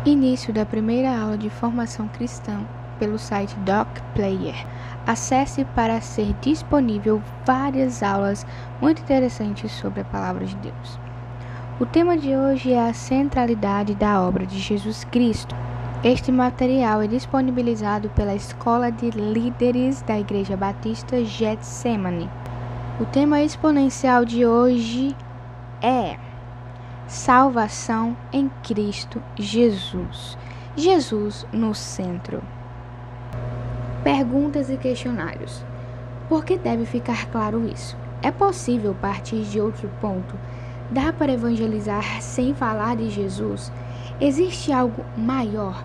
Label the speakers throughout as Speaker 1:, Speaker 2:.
Speaker 1: Início da primeira aula de formação cristã pelo site DocPlayer. Acesse para ser disponível várias aulas muito interessantes sobre a Palavra de Deus. O tema de hoje é a centralidade da obra de Jesus Cristo. Este material é disponibilizado pela Escola de Líderes da Igreja Batista Getsemane. O tema exponencial de hoje é salvação em Cristo Jesus. Jesus no centro. Perguntas e questionários. Por que deve ficar claro isso? É possível partir de outro ponto? Dá para evangelizar sem falar de Jesus? Existe algo maior?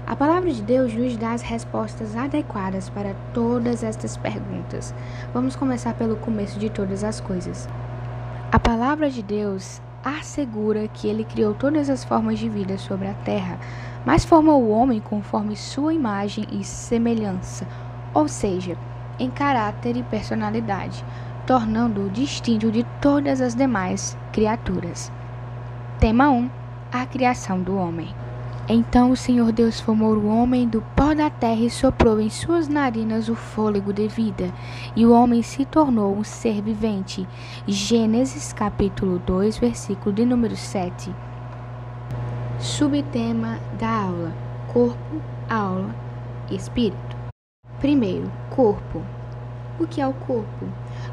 Speaker 1: A palavra de Deus nos dá as respostas adequadas para todas estas perguntas. Vamos começar pelo começo de todas as coisas. A palavra de Deus assegura que ele criou todas as formas de vida sobre a terra, mas formou o homem conforme sua imagem e semelhança, ou seja, em caráter e personalidade, tornando-o distinto de todas as demais criaturas. Tema 1. A criação do homem. Então o Senhor Deus formou o homem do pó da terra e soprou em suas narinas o fôlego de vida, e o homem se tornou um ser vivente. Gênesis capítulo 2, versículo de número 7. Subtema da aula: corpo, alma e espírito. Primeiro, corpo. O que é o corpo?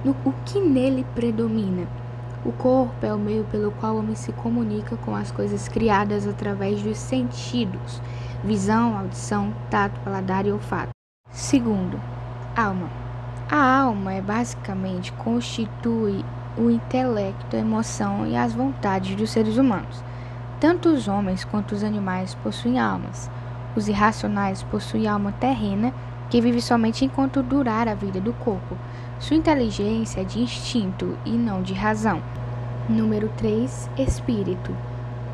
Speaker 1: O que nele predomina? O corpo é o meio pelo qual o homem se comunica com as coisas criadas através dos sentidos: visão, audição, tato, paladar e olfato. Segundo, alma. A alma basicamente constitui o intelecto, a emoção e as vontades dos seres humanos. Tanto os homens quanto os animais possuem almas. Os irracionais possuem alma terrena, que vive somente enquanto durar a vida do corpo. Sua inteligência é de instinto e não de razão. Número 3. Espírito.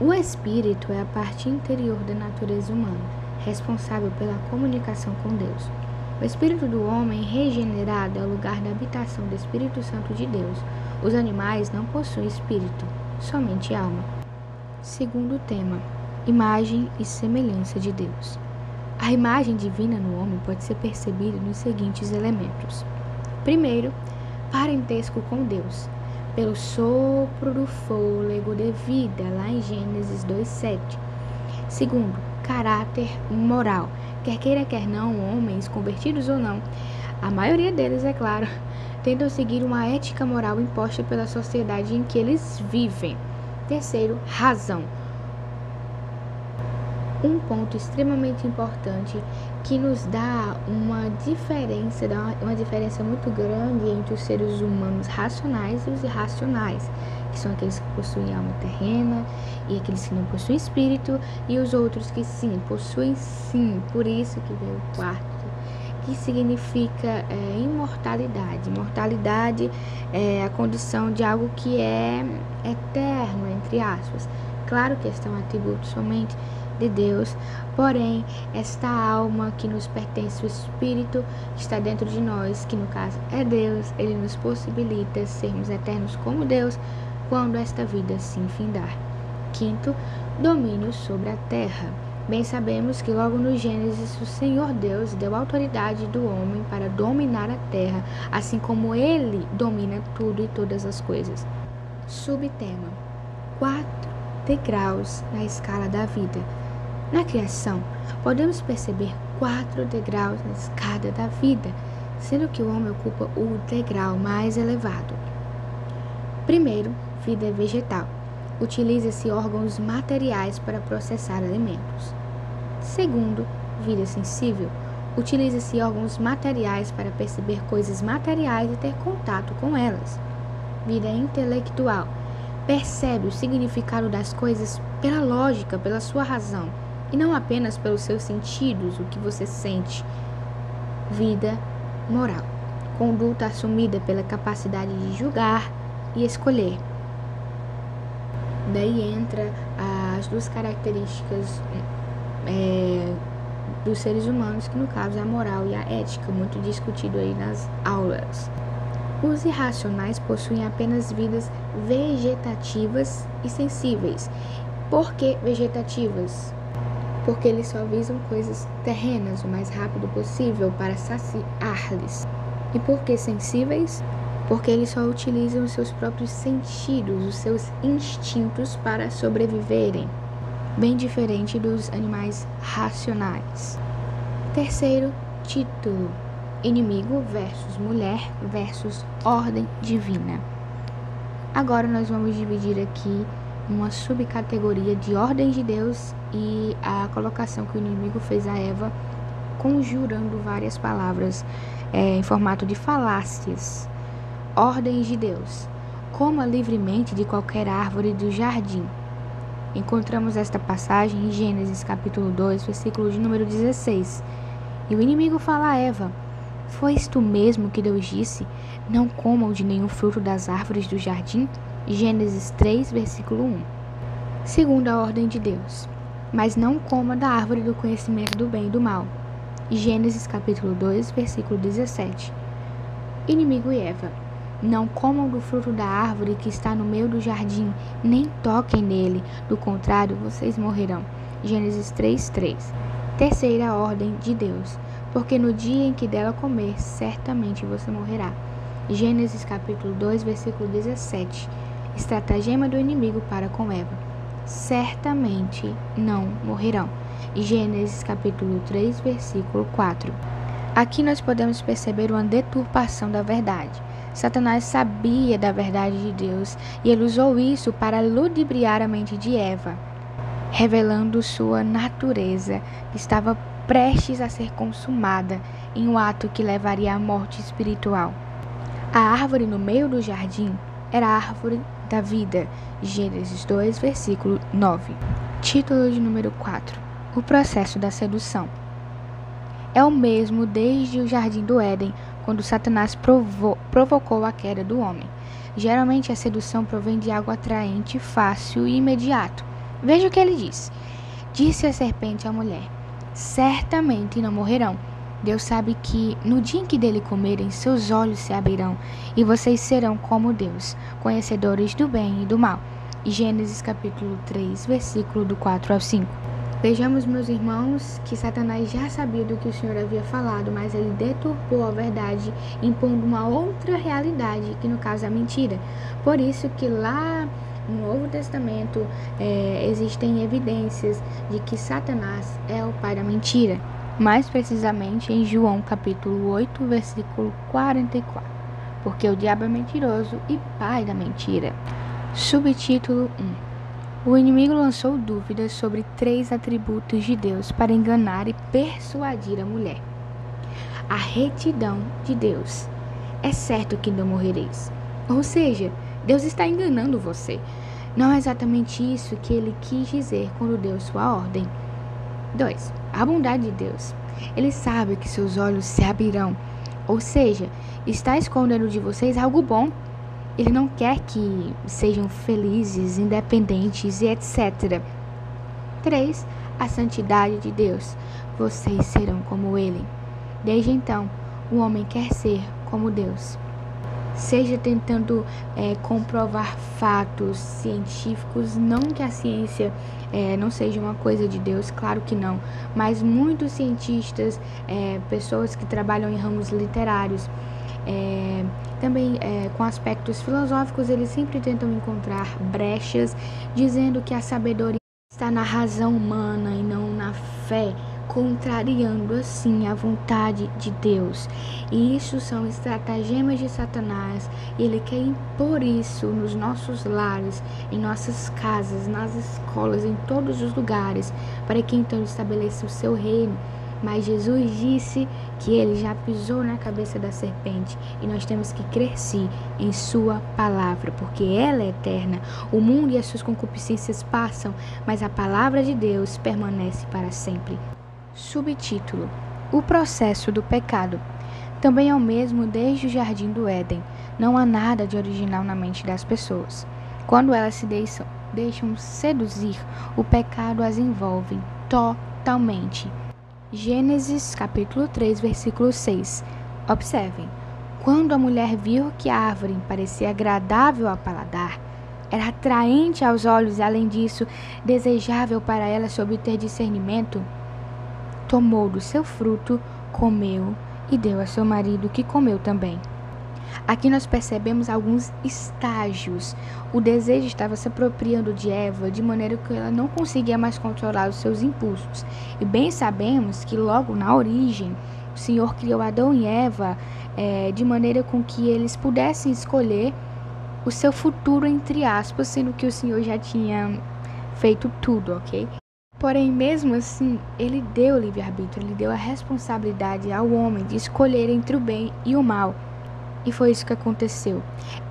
Speaker 1: O espírito é a parte interior da natureza humana, responsável pela comunicação com Deus. O espírito do homem regenerado é o lugar da habitação do Espírito Santo de Deus. Os animais não possuem espírito, somente alma. Segundo tema: imagem e semelhança de Deus. A imagem divina no homem pode ser percebida nos seguintes elementos. Primeiro, parentesco com Deus, pelo sopro do fôlego de vida, lá em Gênesis 2:7. Segundo, caráter moral. Quer queira, quer não, homens, convertidos ou não, a maioria deles, é claro, tentam seguir uma ética moral imposta pela sociedade em que eles vivem. Terceiro, razão. Um ponto extremamente importante que nos dá uma diferença muito grande entre os seres humanos racionais e os irracionais, que são aqueles que possuem alma terrena e aqueles que não possuem espírito, e os outros que sim, possuem sim. Por isso que veio o quarto, que significa imortalidade. Imortalidade é a condição de algo que é eterno, entre aspas. Claro que estão atributos somente de Deus, porém esta alma que nos pertence, o Espírito que está dentro de nós, que no caso é Deus, ele nos possibilita sermos eternos como Deus quando esta vida se findar. Quinto, domínio sobre a terra. Bem sabemos que logo no Gênesis o Senhor Deus deu autoridade do homem para dominar a terra, assim como ele domina tudo e todas as coisas. Subtema: 4 degraus na escala da vida. Na criação, podemos perceber 4 degraus na escada da vida, sendo que o homem ocupa o degrau mais elevado. Primeiro, vida vegetal. Utiliza-se órgãos materiais para processar alimentos. Segundo, vida sensível. Utiliza-se órgãos materiais para perceber coisas materiais e ter contato com elas. Vida intelectual. Percebe o significado das coisas pela lógica, pela sua razão, e não apenas pelos seus sentidos, o que você sente. Vida moral. Conduta assumida pela capacidade de julgar e escolher. Daí entra as 2 características dos seres humanos, que no caso é a moral e a ética, muito discutido aí nas aulas. Os irracionais possuem apenas vidas vegetativas e sensíveis. Por que vegetativas? porque eles só visam coisas terrenas o mais rápido possível para saciar-lhes. E por que sensíveis? Porque eles só utilizam os seus próprios sentidos, os seus instintos para sobreviverem, bem diferente dos animais racionais. Terceiro título: inimigo versus mulher versus ordem divina. Agora nós vamos dividir aqui uma subcategoria de ordem de Deus e a colocação que o inimigo fez a Eva, conjurando várias palavras em formato de falácias. Ordens de Deus: coma livremente de qualquer árvore do jardim. Encontramos esta passagem em Gênesis capítulo 2, versículo de número 16. E o inimigo fala a Eva: fois tu mesmo que Deus disse, não comam de nenhum fruto das árvores do jardim? Gênesis 3, versículo 1. Segunda ordem de Deus: mas não coma da árvore do conhecimento do bem e do mal. Gênesis capítulo 2, versículo 17. Inimigo e Eva: não comam do fruto da árvore que está no meio do jardim, nem toquem nele, do contrário, vocês morrerão. Gênesis 3:3. Terceira ordem de Deus: porque no dia em que dela comer, certamente você morrerá. Gênesis capítulo 2, versículo 17. Estratagema do inimigo para com Eva: certamente não morrerão. Gênesis capítulo 3, versículo 4. Aqui nós podemos perceber uma deturpação da verdade. Satanás sabia da verdade de Deus e ele usou isso para ludibriar a mente de Eva, revelando sua natureza que estava prestes a ser consumada em um ato que levaria à morte espiritual. A árvore no meio do jardim era a árvore da vida. Gênesis 2, versículo 9. Título de número 4: o processo da sedução. É o mesmo desde o jardim do Éden, quando Satanás provocou a queda do homem. Geralmente a sedução provém de algo atraente, fácil e imediato. Veja o que ele diz. Disse a serpente à mulher: certamente não morrerão. Deus sabe que no dia em que dele comerem, seus olhos se abrirão e vocês serão como Deus, conhecedores do bem e do mal. Gênesis capítulo 3, versículo do 4 ao 5. Vejamos, meus irmãos, que Satanás já sabia do que o Senhor havia falado, mas ele deturpou a verdade, impondo uma outra realidade, que no caso é a mentira. Por isso que lá no Novo Testamento existem evidências de que Satanás é o pai da mentira. Mais precisamente em João capítulo 8, versículo 44. Porque o diabo é mentiroso e pai da mentira. Subtítulo 1. O inimigo lançou dúvidas sobre 3 atributos de Deus para enganar e persuadir a mulher. A retidão de Deus. É certo que não morrereis. Ou seja, Deus está enganando você. Não é exatamente isso que ele quis dizer quando deu sua ordem. 2. A bondade de Deus. Ele sabe que seus olhos se abrirão. Ou seja, está escondendo de vocês algo bom. Ele não quer que sejam felizes, independentes e etc. 3. A santidade de Deus. Vocês serão como Ele. Desde então, o homem quer ser como Deus. Seja tentando comprovar fatos científicos, não que a ciência não seja uma coisa de Deus, claro que não. Mas muitos cientistas, pessoas que trabalham em ramos literários, também com aspectos filosóficos, eles sempre tentam encontrar brechas, dizendo que a sabedoria está na razão humana e não na fé, contrariando assim a vontade de Deus. E isso são estratagemas de Satanás, e ele quer impor isso nos nossos lares, em nossas casas, nas escolas, em todos os lugares, para que então estabeleça o seu reino. Mas Jesus disse que ele já pisou na cabeça da serpente e nós temos que crer sim em sua palavra, porque ela é eterna. O mundo e as suas concupiscências passam, mas a palavra de Deus permanece para sempre. Subtítulo: o processo do pecado. Também é o mesmo desde o jardim do Éden. Não há nada de original na mente das pessoas. Quando elas se deixam seduzir, o pecado as envolve totalmente. Gênesis capítulo 3, versículo 6. Observem, quando a mulher viu que a árvore parecia agradável ao paladar, era atraente aos olhos e, além disso, desejável para ela se obter discernimento, tomou do seu fruto, comeu e deu a seu marido, que comeu também. Aqui nós percebemos alguns estágios. O desejo estava se apropriando de Eva de maneira que ela não conseguia mais controlar os seus impulsos. E bem sabemos que logo na origem, o Senhor criou Adão e Eva de maneira com que eles pudessem escolher o seu futuro, entre aspas, sendo que o Senhor já tinha feito tudo, ok? Porém, mesmo assim, ele deu o livre-arbítrio, ele deu a responsabilidade ao homem de escolher entre o bem e o mal. E foi isso que aconteceu.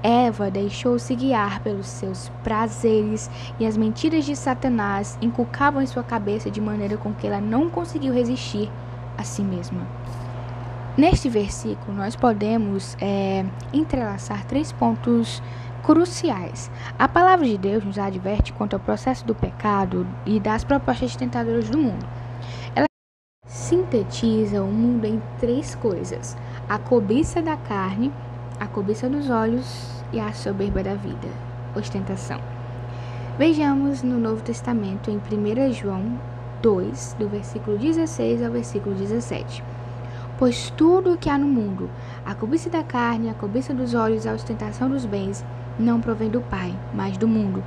Speaker 1: Eva deixou-se guiar pelos seus prazeres e as mentiras de Satanás inculcavam em sua cabeça de maneira com que ela não conseguiu resistir a si mesma. Neste versículo, nós podemos entrelaçar 3 pontos cruciais. A palavra de Deus nos adverte quanto ao processo do pecado e das propostas tentadoras do mundo. Ela sintetiza o mundo em 3 coisas: a cobiça da carne, a cobiça dos olhos e a soberba da vida, ostentação. Vejamos no Novo Testamento, em 1 João 2, do versículo 16 ao versículo 17. Pois tudo o que há no mundo, a cobiça da carne, a cobiça dos olhos e a ostentação dos bens, não provém do Pai, mas do mundo.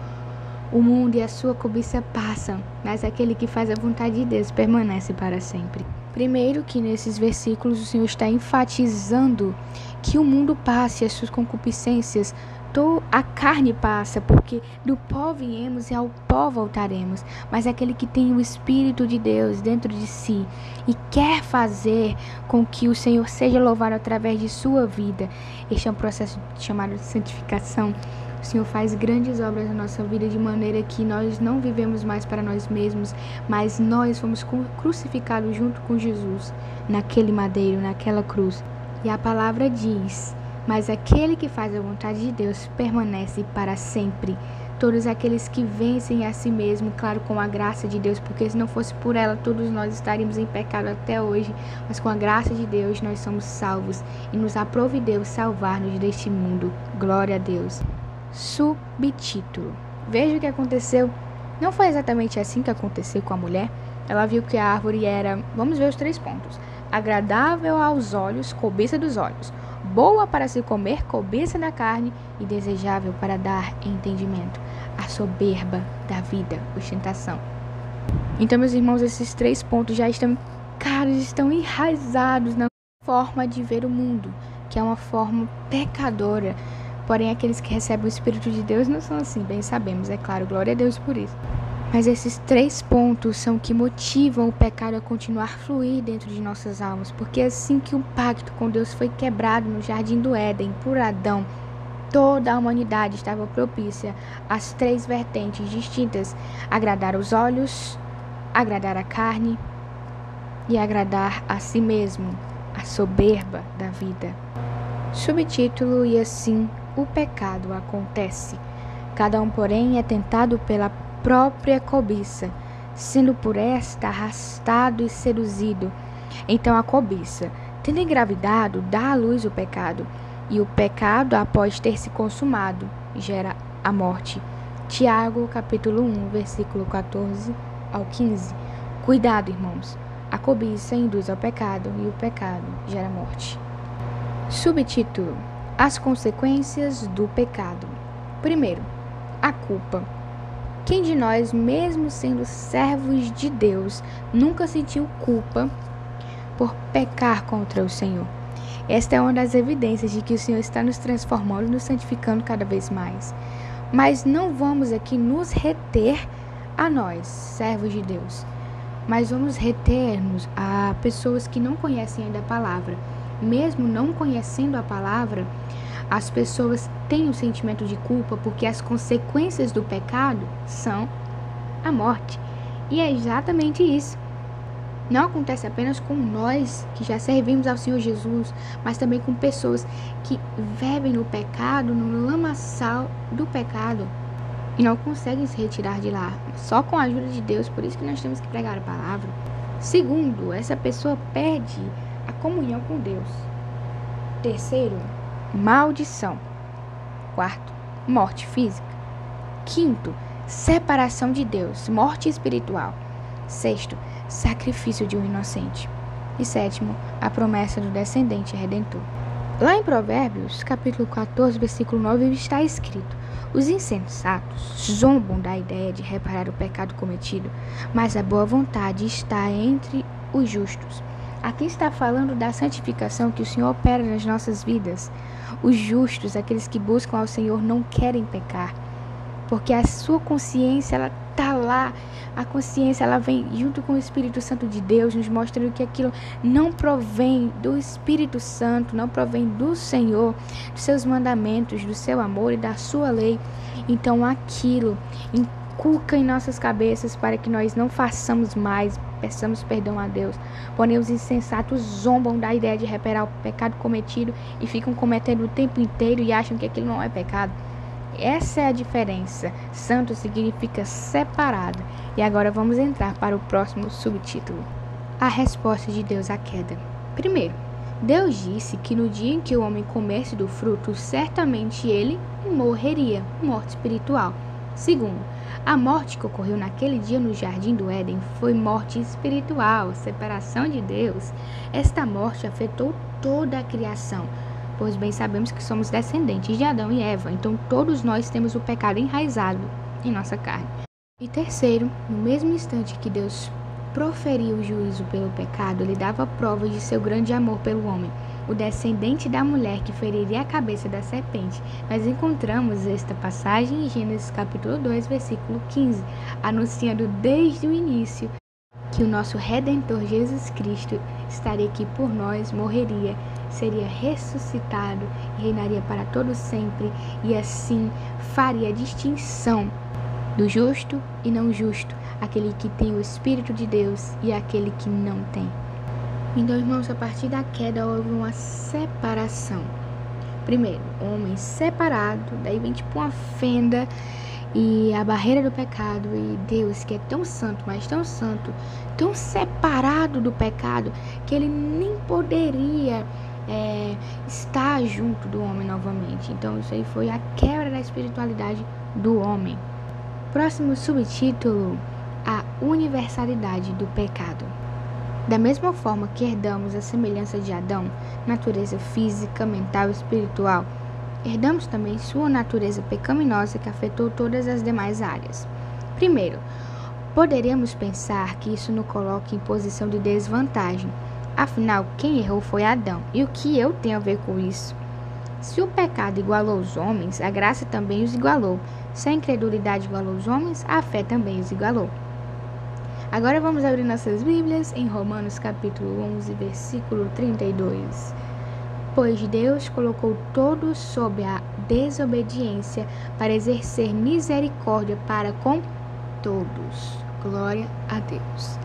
Speaker 1: O mundo e a sua cobiça passam, mas aquele que faz a vontade de Deus permanece para sempre. Primeiro que nesses versículos o Senhor está enfatizando que o mundo passa e as suas concupiscências, a carne passa, porque do pó viemos e ao pó voltaremos. Mas aquele que tem o Espírito de Deus dentro de si e quer fazer com que o Senhor seja louvado através de sua vida, este é um processo chamado de santificação. O Senhor faz grandes obras na nossa vida de maneira que nós não vivemos mais para nós mesmos, mas nós fomos crucificados junto com Jesus naquele madeiro, naquela cruz. E a palavra diz: mas aquele que faz a vontade de Deus permanece para sempre. Todos aqueles que vencem a si mesmo, claro, com a graça de Deus, porque se não fosse por ela, todos nós estaríamos em pecado até hoje, mas com a graça de Deus nós somos salvos e nos aprove Deus salvar-nos deste mundo. Glória a Deus. Subtítulo. Veja o que aconteceu. Não foi exatamente assim que aconteceu com a mulher. Ela viu que a árvore era, vamos ver os 3 pontos: agradável aos olhos, cobiça dos olhos; boa para se comer, cobiça da carne; e desejável para dar entendimento, a soberba da vida, ostentação. Então, meus irmãos, esses 3 pontos já estão enraizados na forma de ver o mundo, que é uma forma pecadora. Porém, aqueles que recebem o Espírito de Deus não são assim, bem sabemos, é claro, glória a Deus por isso. Mas esses 3 pontos são que motivam o pecado a continuar a fluir dentro de nossas almas, porque assim que o pacto com Deus foi quebrado no Jardim do Éden por Adão, toda a humanidade estava propícia às 3 vertentes distintas: agradar os olhos, agradar a carne e agradar a si mesmo, a soberba da vida. Subtítulo: e assim o pecado acontece. Cada um, porém, é tentado pela própria cobiça, sendo por esta arrastado e seduzido. Então a cobiça, tendo engravidado, dá à luz o pecado, e o pecado, após ter se consumado, gera a morte. Tiago, capítulo 1, versículo 14 ao 15. Cuidado, irmãos. A cobiça induz ao pecado, e o pecado gera morte. Subtítulo: as consequências do pecado. Primeiro, a culpa. Quem de nós, mesmo sendo servos de Deus, nunca sentiu culpa por pecar contra o Senhor? Esta é uma das evidências de que o Senhor está nos transformando e nos santificando cada vez mais. Mas não vamos aqui nos reter a nós, servos de Deus, mas vamos reter-nos a pessoas que não conhecem ainda a palavra. Mesmo não conhecendo a palavra, as pessoas têm um sentimento de culpa porque as consequências do pecado são a morte. E é exatamente isso. Não acontece apenas com nós que já servimos ao Senhor Jesus, mas também com pessoas que vivem no pecado, no lamaçal do pecado, e não conseguem se retirar de lá, só com a ajuda de Deus. Por isso que nós temos que pregar a palavra. Segundo, essa pessoa perde a comunhão com Deus. Terceiro, maldição. Quarto, morte física. Quinto, separação de Deus, morte espiritual. Sexto, sacrifício de um inocente. E sétimo, a promessa do descendente redentor. Lá em Provérbios, capítulo 14, versículo 9, está escrito: os insensatos zombam da ideia de reparar o pecado cometido, mas a boa vontade está entre os justos. Aqui está falando da santificação que o Senhor opera nas nossas vidas. Os justos, aqueles que buscam ao Senhor, não querem pecar, porque a sua consciência, ela está lá. A consciência, ela vem junto com o Espírito Santo de Deus, nos mostrando que aquilo não provém do Espírito Santo, não provém do Senhor, dos seus mandamentos, do seu amor e da sua lei. Então aquilo inculca em nossas cabeças para que nós não façamos mais, peçamos perdão a Deus. Porém, os insensatos zombam da ideia de reparar o pecado cometido e ficam cometendo o tempo inteiro e acham que aquilo não é pecado. Essa é a diferença. Santo significa separado. E agora vamos entrar para o próximo subtítulo: a resposta de Deus à queda. Primeiro, Deus disse que no dia em que o homem comesse do fruto, certamente ele morreria, morte espiritual. Segundo, a morte que ocorreu naquele dia no jardim do Éden foi morte espiritual, separação de Deus. Esta morte afetou toda a criação, pois bem sabemos que somos descendentes de Adão e Eva, então todos nós temos o pecado enraizado em nossa carne. E terceiro, no mesmo instante que Deus proferiu o juízo pelo pecado, ele dava provas de seu grande amor pelo homem, o descendente da mulher que feriria a cabeça da serpente. Nós encontramos esta passagem em Gênesis capítulo 2, versículo 15, anunciando desde o início que o nosso Redentor Jesus Cristo estaria aqui por nós, morreria, seria ressuscitado e reinaria para todo sempre, e assim faria a distinção do justo e não justo, aquele que tem o Espírito de Deus e aquele que não tem. Então, irmãos, a partir da queda houve uma separação. Primeiro, o homem separado, daí vem tipo uma fenda e a barreira do pecado, e Deus, que é tão santo, mas tão santo, tão separado do pecado, que ele nem poderia estar junto do homem novamente. Então, isso aí foi a quebra da espiritualidade do homem. Próximo subtítulo: a universalidade do pecado. Da mesma forma que herdamos a semelhança de Adão, natureza física, mental e espiritual, herdamos também sua natureza pecaminosa que afetou todas as demais áreas. Primeiro, poderíamos pensar que isso nos coloca em posição de desvantagem. Afinal, quem errou foi Adão. E o que eu tenho a ver com isso? Se o pecado igualou os homens, a graça também os igualou. Se a incredulidade igualou os homens, a fé também os igualou. Agora vamos abrir nossas Bíblias em Romanos capítulo 11, versículo 32. Pois Deus colocou todos sob a desobediência para exercer misericórdia para com todos. Glória a Deus.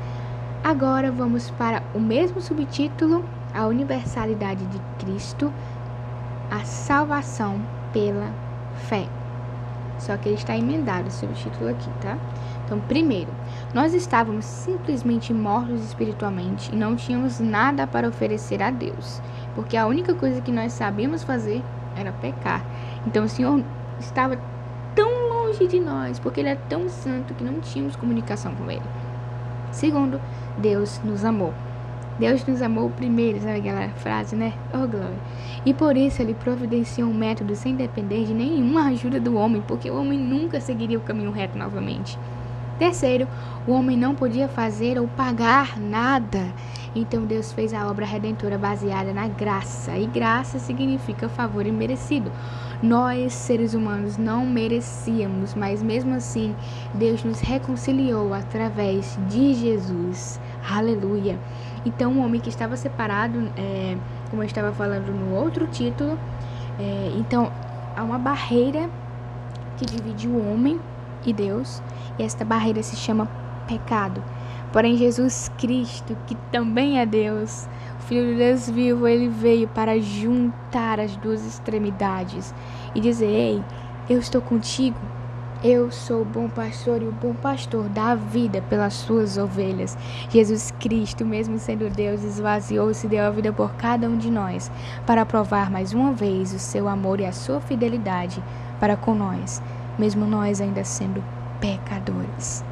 Speaker 1: Agora vamos para o mesmo subtítulo: a universalidade de Cristo, a salvação pela fé. Só que ele está emendado esse subtítulo aqui, tá? Então, primeiro, nós estávamos simplesmente mortos espiritualmente e não tínhamos nada para oferecer a Deus, porque a única coisa que nós sabíamos fazer era pecar. Então, o Senhor estava tão longe de nós, porque Ele é tão santo que não tínhamos comunicação com Ele. Segundo, Deus nos amou. Deus nos amou primeiro, sabe aquela frase, né? Oh, glória. E por isso Ele providenciou um método sem depender de nenhuma ajuda do homem, porque o homem nunca seguiria o caminho reto novamente. Terceiro, o homem não podia fazer ou pagar nada. Então Deus fez a obra redentora baseada na graça. E graça significa favor imerecido. Nós, seres humanos, não merecíamos, mas mesmo assim, Deus nos reconciliou através de Jesus. Aleluia! Então, o homem que estava separado, como eu estava falando no outro título, então, há uma barreira que divide o homem e Deus, e esta barreira se chama pecado. Porém, Jesus Cristo, que também é Deus, o Filho de Deus vivo, Ele veio para juntar as duas extremidades e dizer: ei, eu estou contigo. Eu sou o bom pastor, e o bom pastor dá a vida pelas suas ovelhas. Jesus Cristo, mesmo sendo Deus, esvaziou-se e deu a vida por cada um de nós, para provar mais uma vez o seu amor e a sua fidelidade para com nós. mesmo nós ainda sendo pecadores.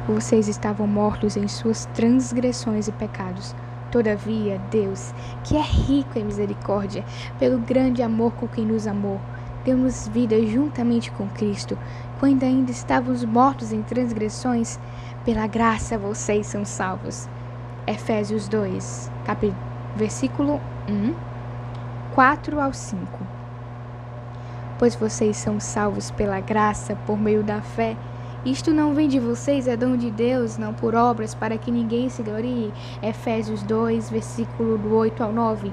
Speaker 1: Vocês estavam mortos em suas transgressões e pecados. Todavia, Deus, que é rico em misericórdia, pelo grande amor com quem nos amou, deu-nos vida juntamente com Cristo, quando ainda estávamos mortos em transgressões. Pela graça vocês são salvos. Efésios 2, versículo 1, 4 ao 5. Pois vocês são salvos pela graça, por meio da fé. Isto não vem de vocês, é dom de Deus, não por obras, para que ninguém se glorie. Efésios 2, versículo do 8 ao 9.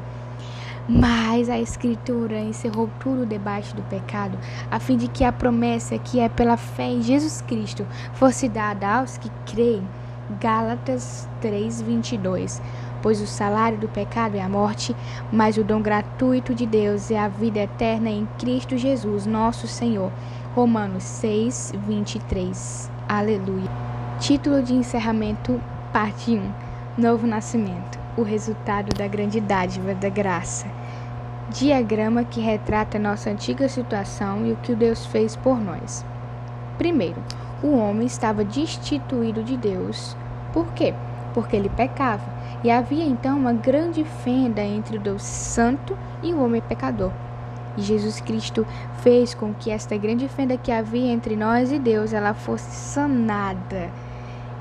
Speaker 1: Mas a Escritura encerrou tudo debaixo do pecado, a fim de que a promessa que é pela fé em Jesus Cristo fosse dada aos que creem. Gálatas 3, 22. Pois o salário do pecado é a morte, mas o dom gratuito de Deus é a vida eterna em Cristo Jesus, nosso Senhor. Romanos 6, 23. Aleluia. Título de encerramento, parte 1. Novo nascimento. O resultado da grande dádiva da graça. Diagrama que retrata nossa antiga situação e o que Deus fez por nós. Primeiro, o homem estava destituído de Deus. Por quê? Porque ele pecava. E havia então uma grande fenda entre o Deus Santo e o homem pecador. E Jesus Cristo fez com que esta grande fenda que havia entre nós e Deus, ela fosse sanada.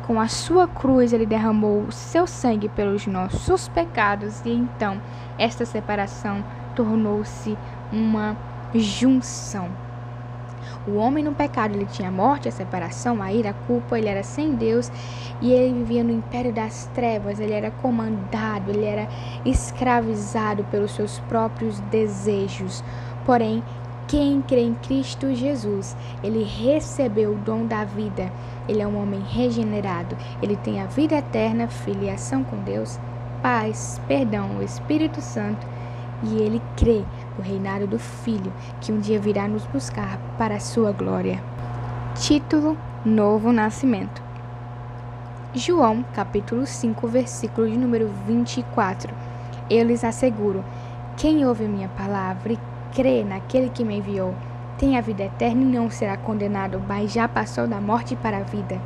Speaker 1: Com a sua cruz, ele derramou o seu sangue pelos nossos pecados. E então, esta separação tornou-se uma junção. O homem no pecado, ele tinha a morte, a separação, a ira, a culpa, ele era sem Deus e ele vivia no império das trevas, ele era comandado, ele era escravizado pelos seus próprios desejos. Porém, quem crê em Cristo Jesus, ele recebeu o dom da vida, ele é um homem regenerado, ele tem a vida eterna, filiação com Deus, paz, perdão, o Espírito Santo, e ele crê no reinado do Filho, que um dia virá nos buscar para a sua glória. Título: Novo Nascimento. João, capítulo 5, versículo de número 24. Eu lhes asseguro, quem ouve minha palavra e crê naquele que me enviou, tem a vida eterna e não será condenado, mas já passou da morte para a vida.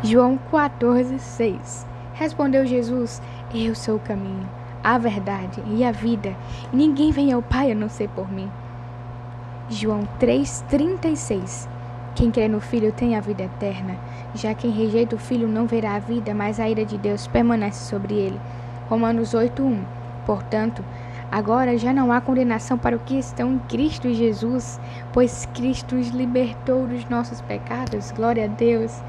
Speaker 1: João 14, 6. Respondeu Jesus, eu sou o caminho, a verdade e a vida, e ninguém vem ao Pai a não ser por mim. João 3:36. Quem crê no Filho tem a vida eterna, já quem rejeita o Filho não verá a vida, mas a ira de Deus permanece sobre ele. Romanos 8:1. Portanto, agora já não há condenação para os que estão em Cristo Jesus, pois Cristo os libertou dos nossos pecados. Glória a Deus.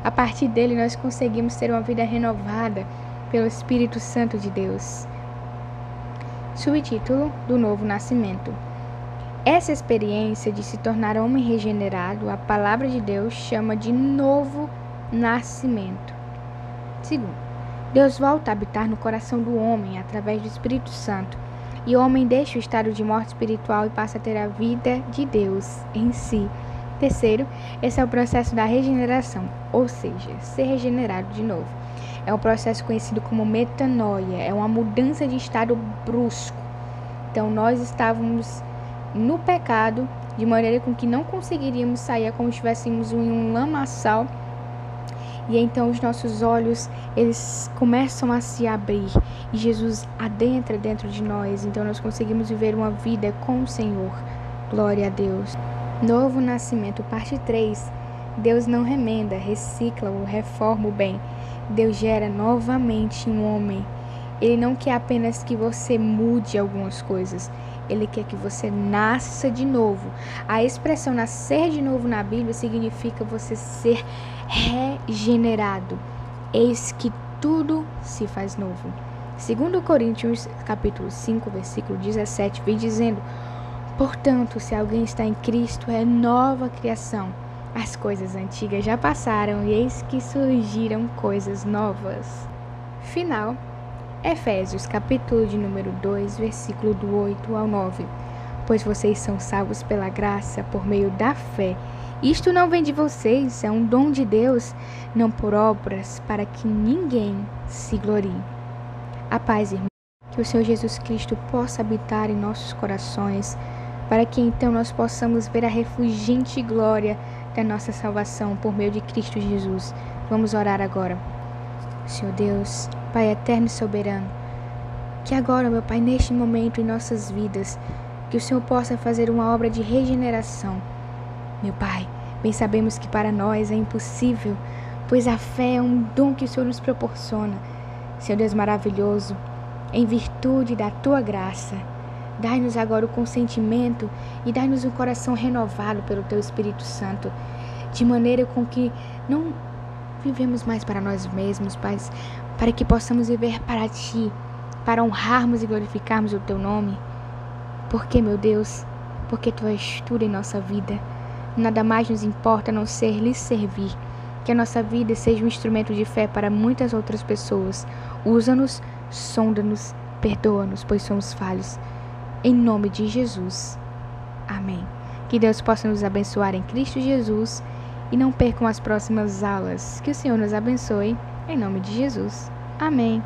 Speaker 1: A partir dele nós conseguimos ter uma vida renovada pelo Espírito Santo de Deus. Subtítulo do Novo Nascimento. Essa experiência de se tornar homem regenerado, a palavra de Deus chama de novo nascimento. Segundo, Deus volta a habitar no coração do homem através do Espírito Santo, e o homem deixa o estado de morte espiritual e passa a ter a vida de Deus em si. Terceiro, esse é o processo da regeneração, ou seja, ser regenerado de novo. É um processo conhecido como metanoia, é uma mudança de estado brusco. Então, nós estávamos no pecado, de maneira com que não conseguiríamos sair, é como se estivéssemos em um lamaçal. E então os nossos olhos, eles começam a se abrir e Jesus adentra dentro de nós. Então nós conseguimos viver uma vida com o Senhor. Glória a Deus. Novo Nascimento, parte 3. Deus não remenda, recicla ou reforma o bem. Deus gera novamente um homem. Ele não quer apenas que você mude algumas coisas. Ele quer que você nasça de novo. A expressão nascer de novo na Bíblia significa você ser regenerado. Eis que tudo se faz novo. 2 Coríntios, capítulo 5, versículo 17, vem dizendo: portanto, se alguém está em Cristo, é nova criação. As coisas antigas já passaram e eis que surgiram coisas novas. Final. Efésios, capítulo de número 2, versículo do 8 ao 9. Pois vocês são salvos pela graça, por meio da fé. Isto não vem de vocês, é um dom de Deus, não por obras, para que ninguém se glorie. A paz, irmão. Que o Senhor Jesus Cristo possa habitar em nossos corações, para que então nós possamos ver a refulgente glória da nossa salvação por meio de Cristo Jesus. Vamos orar agora. Senhor Deus, Pai eterno e soberano, que agora, meu Pai, neste momento em nossas vidas, que o Senhor possa fazer uma obra de regeneração. Meu Pai, bem sabemos que para nós é impossível, pois a fé é um dom que o Senhor nos proporciona. Senhor Deus maravilhoso, em virtude da Tua graça, dai-nos agora o consentimento e dai-nos um coração renovado pelo Teu Espírito Santo, de maneira com que não vivemos mais para nós mesmos, Pai, para que possamos viver para Ti, para honrarmos e glorificarmos o Teu nome. Porque, meu Deus, porque Tu és tudo em nossa vida. Nada mais nos importa a não ser lhe servir. Que a nossa vida seja um instrumento de fé para muitas outras pessoas. Usa-nos, sonda-nos, perdoa-nos, pois somos falhos. Em nome de Jesus. Amém. Que Deus possa nos abençoar em Cristo Jesus e não percam as próximas aulas. Que o Senhor nos abençoe. Em nome de Jesus. Amém.